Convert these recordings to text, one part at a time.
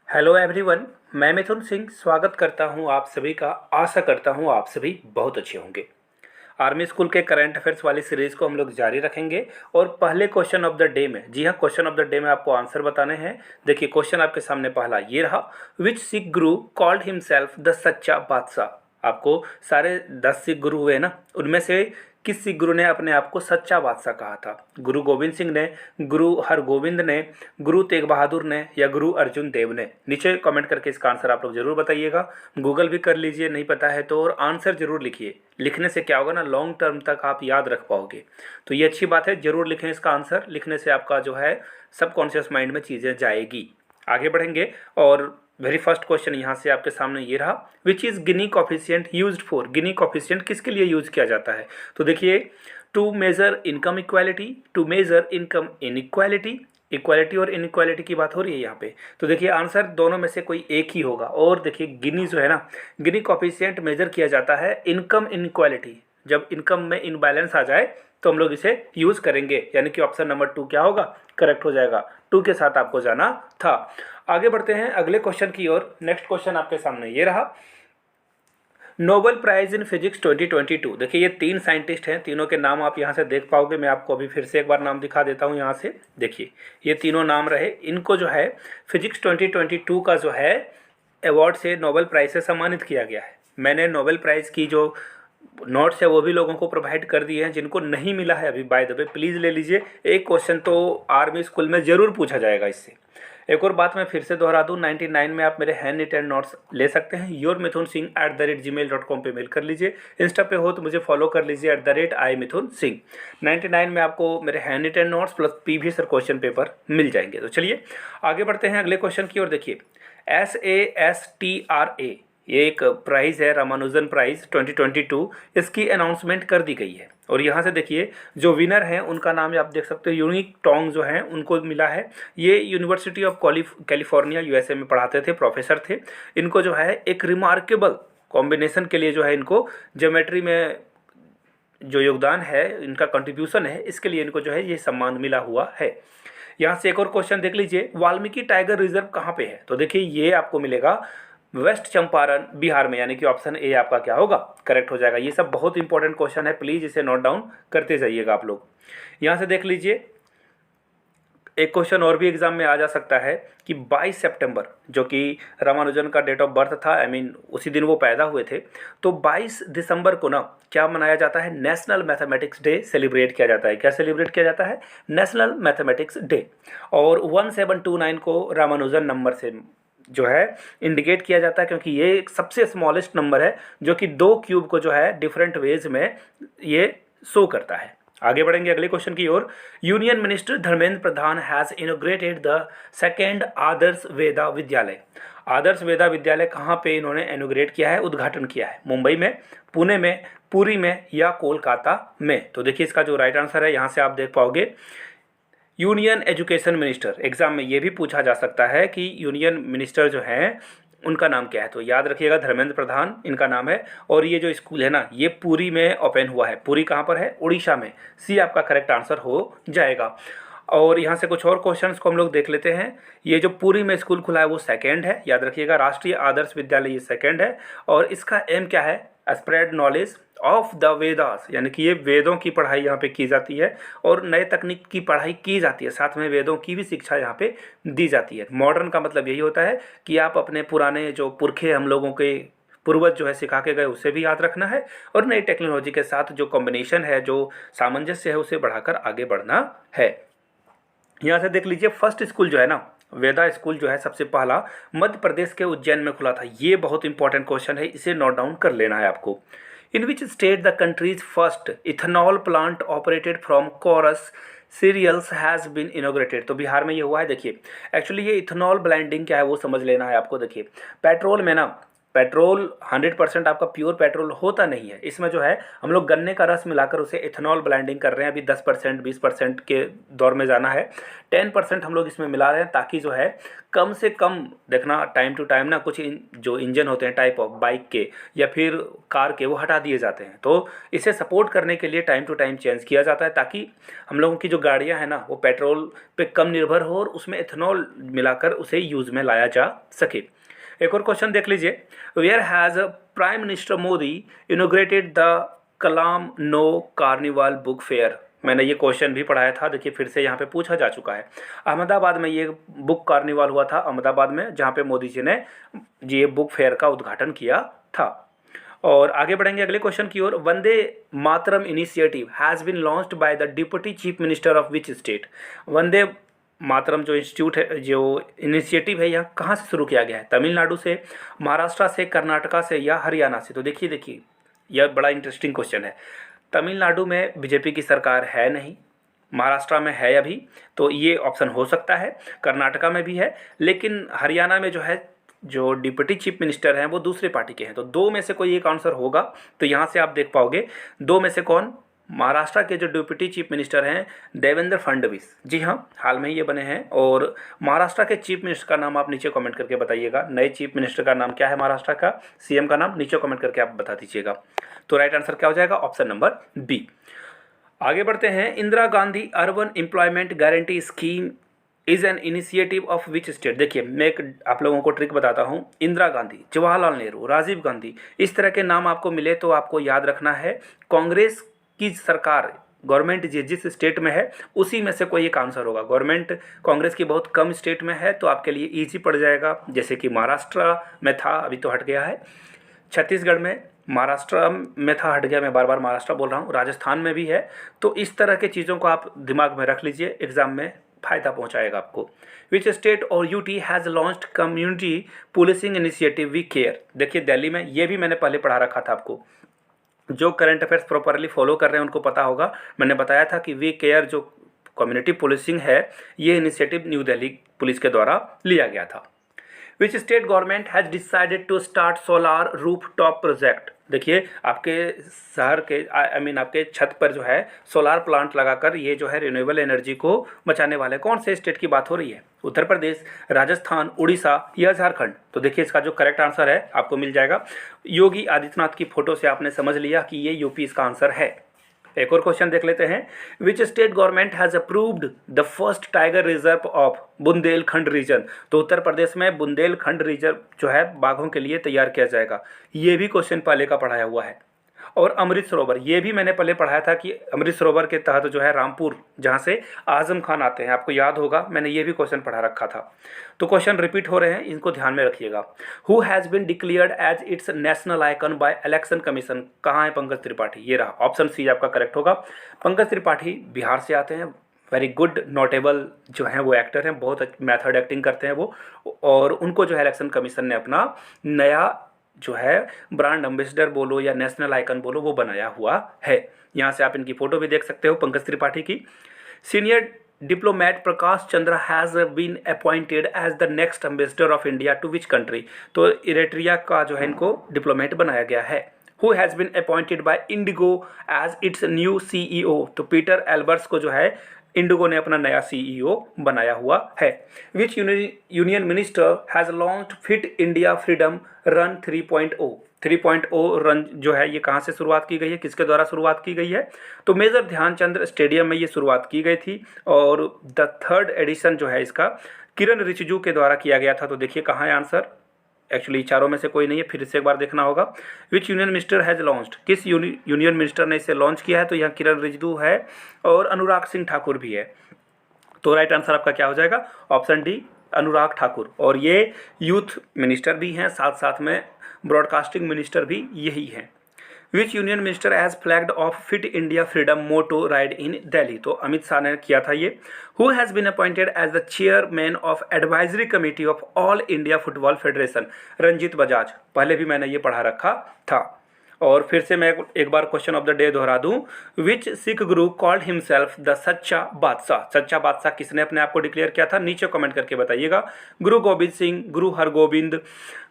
Hello everyone. मैं मिथुन सिंह स्वागत करता हूं आप सभी का। आशा करता हूं आप सभी बहुत अच्छे होंगे। आर्मी स्कूल के करंट अफेयर्स वाली सीरीज को हम लोग जारी रखेंगे और पहले क्वेश्चन ऑफ द डे में, जी हाँ, क्वेश्चन ऑफ द डे में आपको आंसर बताने हैं। देखिए क्वेश्चन आपके सामने पहला ये रहा, विच सिख गुरु कॉल्ड हिमसेल्फ द सच्चा बादशाह। आपको सारे 10 सिख गुरु हुए ना, उनमें से किस सिख गुरु ने अपने आप को सच्चा बादशाह कहा था? गुरु गोविंद सिंह ने, गुरु हरगोविंद ने, गुरु तेग बहादुर ने या गुरु अर्जुन देव ने? नीचे कमेंट करके इसका आंसर आप लोग जरूर बताइएगा। गूगल भी कर लीजिए नहीं पता है तो, और आंसर जरूर लिखिए। लिखने से क्या होगा ना, लॉन्ग टर्म तक आप याद रख पाओगे, तो ये अच्छी बात है। जरूर लिखें इसका आंसर, लिखने से आपका जो है सबकॉन्शियस माइंड में चीज़ें जाएगी। आगे बढ़ेंगे और वेरी फर्स्ट क्वेश्चन यहाँ से आपके सामने ये रहा, which is Gini coefficient used for? Gini coefficient किसके लिए यूज किया जाता है? तो देखिए, to measure income equality, to measure income inequality, equality और इनइक्वालिटी की बात हो रही है यहाँ पे। तो देखिए आंसर दोनों में से कोई एक ही होगा। और देखिए गिनी जो है ना, गिनी कॉफिशियंट मेजर किया जाता है इनकम इनइक्वालिटी। जब इनकम में इनबैलेंस आ जाए तो हम लोग इसे यूज़ करेंगे, यानी कि ऑप्शन नंबर 2 क्या होगा? करेक्ट हो जाएगा। 2 के साथ आपको जाना था। आगे बढ़ते हैं अगले क्वेश्चन की ओर। नेक्स्ट क्वेश्चन आपके सामने ये रहा, नोबेल प्राइज इन फिजिक्स 2022। देखिए ये 3 साइंटिस्ट हैं, तीनों के नाम आप यहाँ से देख पाओगे। मैं आपको अभी फिर से एक बार नाम दिखा देता हूँ यहाँ से। देखिए ये तीनों नाम रहे, इनको जो है फिजिक्स 2022 का जो है अवार्ड से, नोबेल प्राइज से सम्मानित किया गया है। मैंने नोबेल प्राइज़ की जो नोट्स है वो भी लोगों को प्रोवाइड कर दिए हैं। जिनको नहीं मिला है अभी, बाय द वे प्लीज़ ले लीजिए। एक क्वेश्चन तो आर्मी स्कूल में ज़रूर पूछा जाएगा इससे। एक और बात मैं फिर से दोहरा दूँ, 99 में आप मेरे हैंड रिटन नोट्स ले सकते हैं। yourmithunsingh@gmail.com पे मेल कर लीजिए। इंस्टा पे हो तो मुझे फॉलो कर लीजिए @iMithunSingh। 99 में आपको मेरे hand written notes plus previous sir question paper मिल जाएंगे। तो चलिए आगे बढ़ते हैं अगले क्वेश्चन की ओर। देखिए SASTRA, ये एक प्राइज़ है, रामानुजन प्राइज़ 2022। इसकी अनाउंसमेंट कर दी गई है और यहाँ से देखिए जो विनर हैं उनका नाम आप देख सकते हो, यूनिक टोंग जो हैं उनको मिला है। ये यूनिवर्सिटी ऑफ कैलिफोर्निया USA में पढ़ाते थे, प्रोफेसर थे। इनको जो है एक रिमार्केबल कॉम्बिनेशन के लिए जो है, इनको ज्योमेट्री में जो योगदान है, इनका कंट्रीब्यूशन है, इसके लिए इनको जो है ये सम्मान मिला हुआ है। यहाँ से एक और क्वेश्चन देख लीजिए, वाल्मीकि टाइगर रिजर्व कहाँ पे है? तो देखिए ये आपको मिलेगा वेस्ट चंपारण बिहार में, यानी कि ऑप्शन ए आपका क्या होगा? करेक्ट हो जाएगा। ये सब बहुत इंपॉर्टेंट क्वेश्चन है, प्लीज़ इसे नोट डाउन करते जाइएगा आप लोग। यहाँ से देख लीजिए एक क्वेश्चन और भी एग्जाम में आ जा सकता है कि 22 सितंबर, जो कि रामानुजन का डेट ऑफ बर्थ था, उसी दिन वो पैदा हुए थे, तो 22 दिसंबर को ना क्या मनाया जाता है? नेशनल मैथमेटिक्स डे सेलिब्रेट किया जाता है। क्या सेलिब्रेट किया जाता है? National mathematics day. और 1729 को रामानुजन नंबर से जो है इंडिकेट किया जाता है, क्योंकि ये एक सबसे स्मॉलेस्ट नंबर है जो कि 2 क्यूब को जो है डिफरेंट वेज में ये शो करता है। आगे बढ़ेंगे अगले क्वेश्चन की ओर। Union minister Dharmendra Pradhan has inaugurated the second Adarsh Veda Vidyalaya. Adarsh Veda विद्यालय कहाँ पे इन्होंने इनोग्रेट किया है, उद्घाटन किया है? मुंबई में, पुणे में, पुरी में या कोलकाता में? तो देखिए इसका जो राइट आंसर है यहाँ से आप देख पाओगे यूनियन एजुकेशन मिनिस्टर। एग्जाम में ये भी पूछा जा सकता है कि यूनियन मिनिस्टर जो हैं उनका नाम क्या है? तो याद रखिएगा धर्मेंद्र प्रधान इनका नाम है। और ये जो स्कूल है ना, ये पुरी में ओपन हुआ है। पुरी कहाँ पर है? उड़ीसा में। सी आपका करेक्ट आंसर हो जाएगा। और यहाँ से कुछ और क्वेश्चंस को हम लोग देख लेते हैं। ये जो पुरी में स्कूल खुला है वो सेकंड है, याद रखिएगा। राष्ट्रीय आदर्श विद्यालय ये सेकंड है और इसका एम क्या है? Spread knowledge of the Vedas, यानी कि ये वेदों की पढ़ाई यहाँ पे की जाती है और नए तकनीक की पढ़ाई की जाती है, साथ में वेदों की भी शिक्षा यहाँ पे दी जाती है। मॉडर्न का मतलब यही होता है कि आप अपने पुराने जो पुरखे हम लोगों के पूर्वज जो है सिखा के गए उसे भी याद रखना है और नई टेक्नोलॉजी के साथ जो कॉम्बिनेशन है, जो सामंजस्य है, उसे बढ़ाकर आगे बढ़ना है। यहाँ से देख लीजिए फर्स्ट स्कूल जो है ना, वेदा स्कूल जो है सबसे पहला मध्य प्रदेश के उज्जैन में खुला था। ये बहुत इंपॉर्टेंट क्वेश्चन है, इसे नोट डाउन कर लेना है आपको। In which state the countries first ethanol plant operated from coarse cereals has been inaugurated? तो बिहार में ये हुआ है। देखिए एक्चुअली ये इथेनॉल ब्लेंडिंग क्या है वो समझ लेना है आपको। देखिए पेट्रोल में ना, पेट्रोल 100% आपका प्योर पेट्रोल होता नहीं है। इसमें जो है हम लोग गन्ने का रस मिलाकर उसे इथेनॉल ब्लेंडिंग कर रहे हैं। अभी 10% 20% के दौर में जाना है। 10% हम लोग इसमें मिला रहे हैं ताकि जो है कम से कम, देखना टाइम टू टाइम ना कुछ जो इंजन होते हैं टाइप ऑफ बाइक के या फिर कार के, वो हटा दिए जाते हैं। तो इसे सपोर्ट करने के लिए टाइम टू टाइम चेंज किया जाता है ताकि हम लोगों की जो गाड़ियाँ हैं ना वो पेट्रोल पे कम निर्भर हो और उसमें इथेनॉल मिलाकर उसे यूज़ में लाया जा सके। एक और क्वेश्चन देख लीजिए, where has prime minister Modi inaugurated the Kalam no carnival book fair. मैंने ये क्वेश्चन भी पढ़ाया था, देखिए फिर से यहाँ पे पूछा जा चुका है। अहमदाबाद में ये बुक कार्निवाल हुआ था, अहमदाबाद में, जहाँ पे मोदी जी ने ये बुक फेयर का उद्घाटन किया था। और आगे बढ़ेंगे अगले क्वेश्चन की ओर। Vande Mataram initiative has been launched by the deputy chief minister of which state. Vande Mataram जो इंस्टीट्यूट है, जो इनिशिएटिव है, यहाँ कहाँ से शुरू किया गया है? तमिलनाडु से, महाराष्ट्र से, कर्नाटका से या हरियाणा से? तो देखिए यह बड़ा इंटरेस्टिंग क्वेश्चन है। तमिलनाडु में बीजेपी की सरकार है नहीं, महाराष्ट्र में है अभी, तो ये ऑप्शन हो सकता है। कर्नाटका में भी है, लेकिन हरियाणा में जो है जो डिप्टी चीफ मिनिस्टर हैं वो दूसरे पार्टी के हैं। तो दो में से कोई एक आंसर होगा। तो यहाँ से आप देख पाओगे दो में से कौन। महाराष्ट्र के जो डिप्टी चीफ मिनिस्टर हैं देवेंद्र फडणवीस, जी हाँ, हाल में ही ये बने हैं। और महाराष्ट्र के चीफ मिनिस्टर का नाम आप नीचे कमेंट करके बताइएगा। नए चीफ मिनिस्टर का नाम क्या है महाराष्ट्र का, सीएम का नाम नीचे कमेंट करके आप बता दीजिएगा। तो राइट आंसर क्या हो जाएगा? Option number B. आगे बढ़ते हैं। Indira Gandhi urban employment guarantee scheme is an initiative of which state. देखिए मैं एक आप लोगों को ट्रिक बताता हूँ। इंदिरा गांधी, जवाहरलाल नेहरू, राजीव गांधी, इस तरह के नाम आपको मिले तो आपको याद रखना है कांग्रेस की सरकार, गवर्नमेंट जिस स्टेट में है उसी में से कोई एक आंसर होगा। गवर्नमेंट कांग्रेस की बहुत कम स्टेट में है तो आपके लिए ईजी पड़ जाएगा। जैसे कि महाराष्ट्र में था, अभी तो हट गया है। छत्तीसगढ़ में, महाराष्ट्र में था, हट गया, मैं बार बार महाराष्ट्र बोल रहा हूँ। राजस्थान में भी है। तो इस तरह के चीज़ों को आप दिमाग में रख लीजिए, एग्जाम में फ़ायदा पहुंचाएगा आपको। विच स्टेट और UT has launched community policing initiative we care. देखिए दिल्ली में, ये भी मैंने पहले पढ़ा रखा था आपको। जो करंट अफेयर्स प्रॉपरली फॉलो कर रहे हैं उनको पता होगा। मैंने बताया था कि वी केयर जो कम्युनिटी पुलिसिंग है, ये इनिशिएटिव न्यू दिल्ली पुलिस के द्वारा लिया गया था। Which state government has decided to start solar roof top project. देखिए आपके शहर के आपके छत पर जो है सोलार प्लांट लगाकर ये जो है रिन्यूएबल एनर्जी को बचाने वाले कौन से स्टेट की बात हो रही है? उत्तर प्रदेश, राजस्थान, उड़ीसा या झारखंड? तो देखिए इसका जो करेक्ट आंसर है आपको मिल जाएगा। योगी आदित्यनाथ की फोटो से आपने समझ लिया कि ये यूपी इसका आंसर है। एक और क्वेश्चन देख लेते हैं। Which state government has approved the first tiger reserve of Bundelkhand region. तो उत्तर प्रदेश में बुंदेलखंड रिजर्व जो है बाघों के लिए तैयार किया जाएगा। ये भी क्वेश्चन पहले का पढ़ाया हुआ है। और अमृत सरोवर, ये भी मैंने पहले पढ़ाया था कि अमृत सरोवर के तहत जो है रामपुर, जहाँ से आजम खान आते हैं, आपको याद होगा, मैंने ये भी क्वेश्चन पढ़ा रखा था। तो क्वेश्चन रिपीट हो रहे हैं, इनको ध्यान में रखिएगा। Who has been declared as its national icon by election commission. कहाँ है पंकज त्रिपाठी? ये रहा, ऑप्शन सी आपका करेक्ट होगा। पंकज त्रिपाठी बिहार से आते हैं। वेरी गुड, नोटेबल जो हैं वो एक्टर हैं, बहुत मैथड एक्टिंग करते हैं वो। और उनको जो है इलेक्शन कमीशन ने अपना नया जो है ब्रांड एम्बेसडर बोलो या नेशनल आइकन बोलो वो बनाया हुआ है। यहाँ से आप इनकी फोटो भी देख सकते हो पंकज त्रिपाठी की। Senior diplomat Prakash Chandra has been appointed as the next ambassador of India to which country. तो इरेट्रिया का जो है इनको डिप्लोमेट बनाया गया है। Who has been appointed by IndiGo as its new CEO। तो पीटर एल्बर्ट्स को जो है इंडिगो ने अपना नया CEO बनाया हुआ है। विच union minister has launched fit India freedom run 3.0। 3.0 run जो है ये कहाँ से शुरुआत की गई है, किसके द्वारा शुरुआत की गई है? तो मेजर ध्यानचंद स्टेडियम में ये शुरुआत की गई थी। और द थर्ड एडिशन जो है इसका किरण रिजिजू के द्वारा किया गया था। तो देखिए कहाँ है आंसर? एक्चुअली चारों में से कोई नहीं है, फिर से एक बार देखना होगा। विच यूनियन मिनिस्टर हैज़ लॉन्च्ड, किस यूनियन मिनिस्टर ने इसे लॉन्च किया है? तो यहाँ किरण रिजिजू है और अनुराग सिंह ठाकुर भी है। तो राइट आंसर आपका क्या हो जाएगा? Option D, Anurag Thakur. और ये यूथ मिनिस्टर भी हैं, साथ साथ में ब्रॉडकास्टिंग मिनिस्टर भी यही हैं। Which union minister has flagged off Fit India freedom moto ride in Delhi. तो अमित शाह ने किया था ये। Who has been appointed as the chairman of advisory committee of All India Football Federation. Ranjit Bajaj, पहले भी मैंने ये पढ़ा रखा था। और फिर से मैं एक बार क्वेश्चन ऑफ द डे दोहरा दूं, विच सिख गुरु कॉल्ड हिमसेल्फ द सच्चा बादशाह। सच्चा बादशाह किसने अपने आप को डिक्लेयर किया था, नीचे कमेंट करके बताइएगा। गुरु गोबिंद सिंह, गुरु हरगोबिंद,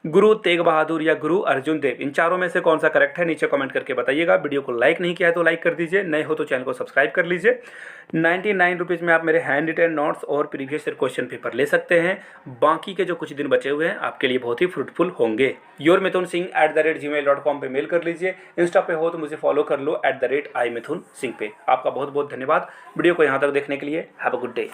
गुरु तेग बहादुर या गुरु अर्जुन देव। इन चारों में से कौन सा करेक्ट है, नीचे कमेंट करके बताइएगा। वीडियो को लाइक नहीं किया है तो लाइक कर दीजिए, नए हो तो चैनल को सब्सक्राइब कर लीजिए। 99 रुपीज़ में आप मेरे हैंड रिटेन नोट्स और प्रीवियस ईयर क्वेश्चन पेपर ले सकते हैं। बाकी के जो कुछ दिन बचे हुए हैं आपके लिए बहुत ही फ्रूटफुल होंगे। yourmithunsingh@gmail.com पे मेल कर लीजिए। इंस्टा पे हो तो मुझे फॉलो कर लो @imithunsingh पे। आपका बहुत बहुत धन्यवाद वीडियो को यहाँ तक देखने के लिए। Have a good day.